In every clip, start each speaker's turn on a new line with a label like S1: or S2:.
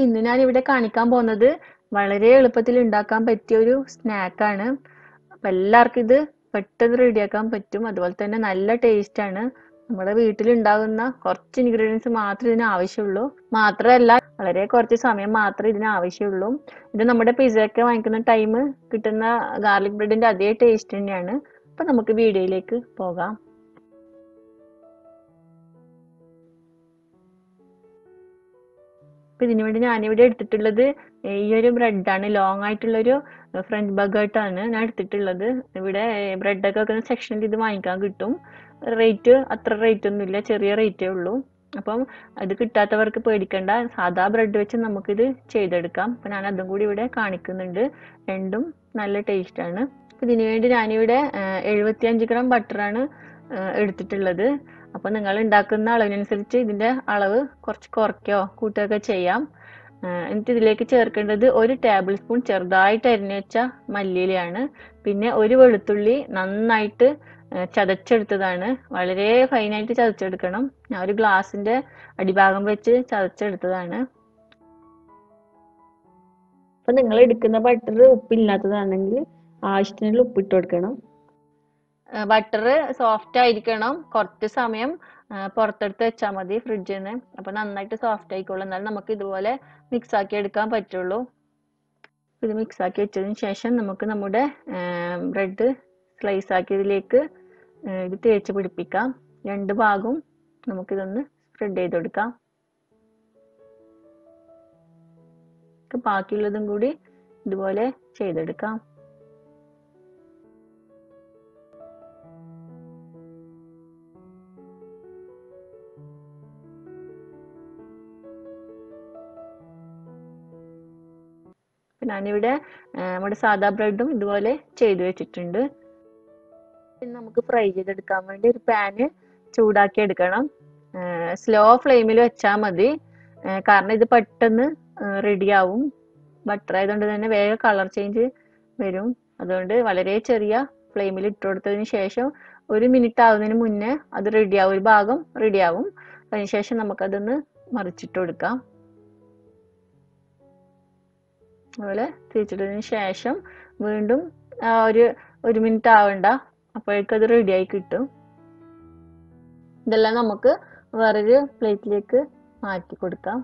S1: ഇന്ന് ഞാൻ ഇവിടെ കാണിക്കാൻ പോകുന്നത് വളരെ എളുപ്പത്തിൽ ഉണ്ടാക്കാൻ പറ്റിയ ഒരു സ്നാക്കാണ്. അപ്പം എല്ലാവർക്കും ഇത് പെട്ടെന്ന് റെഡിയാക്കാൻ പറ്റും. അതുപോലെ തന്നെ നല്ല ടേസ്റ്റ് ആണ്. നമ്മുടെ വീട്ടിലുണ്ടാകുന്ന കുറച്ച് ഇൻഗ്രീഡിയൻസ് മാത്രമേ ഇതിന് ആവശ്യമുള്ളൂ. മാത്രമല്ല വളരെ കുറച്ച് സമയം മാത്രമേ ഇതിന് ആവശ്യമുള്ളൂ. ഇത് നമ്മുടെ പിസ്സയൊക്കെ വാങ്ങിക്കുന്ന ടൈം കിട്ടുന്ന ഗാർലിക് ബ്രെഡിന്റെ അതേ ടേസ്റ്റ് തന്നെയാണ്. അപ്പം നമുക്ക് വീഡിയോയിലേക്ക് പോകാം. അപ്പം ഇതിനു വേണ്ടി ഞാനിവിടെ എടുത്തിട്ടുള്ളത് ഈ ഒരു ബ്രെഡാണ്. ലോങ് ആയിട്ടുള്ളൊരു ഫ്രഞ്ച് ബഗേട്ടാണ് ഞാൻ എടുത്തിട്ടുള്ളത്. ഇവിടെ ബ്രെഡൊക്കെ വെക്കുന്ന സെക്ഷനിൽ ഇത് വാങ്ങിക്കാൻ കിട്ടും. റേറ്റ് അത്ര റേറ്റ് ഒന്നുമില്ല, ചെറിയ റേറ്റേ ഉള്ളൂ. അപ്പം അത് കിട്ടാത്തവർക്ക് പേടിക്കണ്ട, സാധാ ബ്രെഡ് വെച്ച് നമുക്കിത് ചെയ്തെടുക്കാം. അപ്പം ഞാൻ അതും കൂടി ഇവിടെ കാണിക്കുന്നുണ്ട്. രണ്ടും നല്ല ടേസ്റ്റാണ്. ഇതിനു വേണ്ടി ഞാനിവിടെ 75 ഗ്രാം ബട്ടറാണ് എടുത്തിട്ടുള്ളത്. അപ്പോൾ നിങ്ങൾ ഉണ്ടാക്കുന്ന അളവിനനുസരിച്ച് ഇതിൻ്റെ അളവ് കുറച്ച് കുറയ്ക്കുകയോ കൂട്ടുകയൊക്കെ ചെയ്യാം. എന്നിട്ട് ഇതിലേക്ക് ചേർക്കേണ്ടത് 1 ടേബിൾ സ്പൂൺ ചെറുതായിട്ട് അരിഞ്ഞു വെച്ച മല്ലിയിലയാണ്. പിന്നെ ഒരു വെളുത്തുള്ളി നന്നായിട്ട് ചതച്ചെടുത്തതാണ്. വളരെ ഫൈനായിട്ട് ചതച്ചെടുക്കണം. ഞാൻ ഒരു ഗ്ലാസിൻ്റെ അടിഭാഗം വെച്ച് ചതച്ചെടുത്തതാണ്. അപ്പം നിങ്ങൾ എടുക്കുന്ന ബട്ടർ ഉപ്പില്ലാത്തതാണെങ്കിൽ ആവശ്യത്തിനുള്ള ഉപ്പിട്ട് കൊടുക്കണം. ബട്ടർ സോഫ്റ്റ് ആയിരിക്കണം. കുറച്ച് സമയം പുറത്തെടുത്ത് വെച്ചാൽ മതി ഫ്രിഡ്ജിൽ നിന്ന്. അപ്പം നന്നായിട്ട് സോഫ്റ്റ് ആയിക്കോളും. എന്നാലും നമുക്ക് ഇതുപോലെ മിക്സ് ആക്കി എടുക്കാൻ പറ്റുള്ളൂ. ഇത് മിക്സ് ആക്കി വെച്ചതിന് ശേഷം നമുക്ക് നമ്മുടെ ബ്രെഡ് സ്ലൈസ് ആക്കിയതിലേക്ക് ഇത് തേച്ച് പിടിപ്പിക്കാം. രണ്ട് ഭാഗവും നമുക്കിതൊന്ന് സ്പ്രെഡ് ചെയ്ത് കൊടുക്കാം. ബാക്കിയുള്ളതും കൂടി ഇതുപോലെ ചെയ്തെടുക്കാം. ഞാനിവിടെ നമ്മുടെ സാധാ ബ്രെഡും ഇതുപോലെ ചെയ്തു വെച്ചിട്ടുണ്ട്. നമുക്ക് ഫ്രൈ ചെയ്തെടുക്കാൻ വേണ്ടി ഒരു പാന് ചൂടാക്കി എടുക്കണം. സ്ലോ ഫ്ലെയിമിൽ വെച്ചാൽ മതി, കാരണം ഇത് പെട്ടെന്ന് റെഡിയാവും. ബട്ടർ ആയതുകൊണ്ട് തന്നെ വേഗം കളർ ചേഞ്ച് വരും. അതുകൊണ്ട് വളരെ ചെറിയ ഫ്ലെയിമിൽ ഇട്ട് കൊടുത്തതിന് ശേഷം 1 മിനിറ്റ് ആവുന്നതിന് മുന്നേ അത് റെഡിയാവും, ഒരു ഭാഗം റെഡിയാവും. അതിനുശേഷം നമുക്കതൊന്ന് മറിച്ചിട്ട് കൊടുക്കാം. അതുപോലെ തിരിച്ചിട്ടതിന് ശേഷം വീണ്ടും ഒരു മിനിറ്റ് ആവണ്ട, അപ്പോഴേക്കും അത് റെഡിയായി കിട്ടും. ഇതെല്ലാം നമുക്ക് വേറൊരു പ്ലേറ്റിലേക്ക് മാറ്റി കൊടുക്കാം.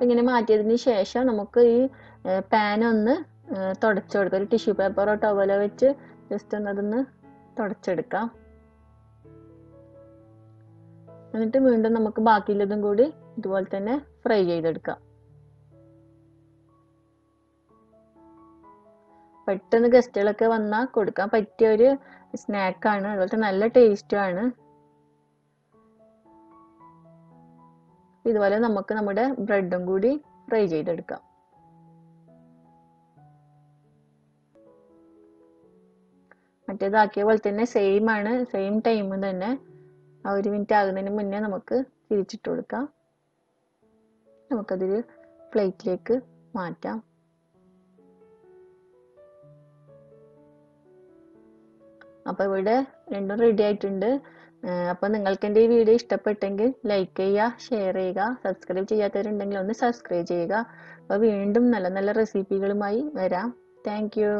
S1: ഇങ്ങനെ മാറ്റിയതിന് ശേഷം നമുക്ക് ഈ പാൻ ഒന്ന് തുടച്ചു കൊടുക്കാം. ഒരു ടിഷ്യൂ പേപ്പറോ ടവലോ വെച്ച് ജസ്റ്റ് ഒന്ന് അതൊന്ന് തുടച്ചെടുക്കാം. എന്നിട്ട് വീണ്ടും നമുക്ക് ബാക്കിയുള്ളതും കൂടി ഇതുപോലെ തന്നെ ഫ്രൈ ചെയ്തെടുക്കാം. പെട്ടെന്ന് ഗസ്റ്റുകളൊക്കെ വന്നാൽ കൊടുക്കാൻ പറ്റിയ ഒരു സ്നാക്കാണ്. അതുപോലെ നല്ല ടേസ്റ്റുമാണ്. ഇതുപോലെ നമുക്ക് നമ്മുടെ ബ്രെഡും കൂടി ഫ്രൈ ചെയ്തെടുക്കാം. മറ്റേതാക്കിയ പോലെ തന്നെ സെയിം ആണ്, സെയിം ടൈം തന്നെ. 1 മിനിറ്റ് ആകുന്നതിന് മുന്നേ നമുക്ക് തിരിച്ചിട്ട് കൊടുക്കാം. നമുക്കതൊരു പ്ലേറ്റിലേക്ക് മാറ്റാം. അപ്പോൾ ഇവിടെ രണ്ടും റെഡി ആയിട്ടുണ്ട്. അപ്പോൾ നിങ്ങൾക്ക് എൻ്റെ ഈ വീഡിയോ ഇഷ്ടപ്പെട്ടെങ്കിൽ ലൈക്ക് ചെയ്യുക, ഷെയർ ചെയ്യുക, സബ്സ്ക്രൈബ് ചെയ്യാത്തവരുണ്ടെങ്കിൽ ഒന്ന് സബ്സ്ക്രൈബ് ചെയ്യുക. അപ്പോൾ വീണ്ടും നല്ല നല്ല റെസിപ്പികളുമായി വരാം. Thank you.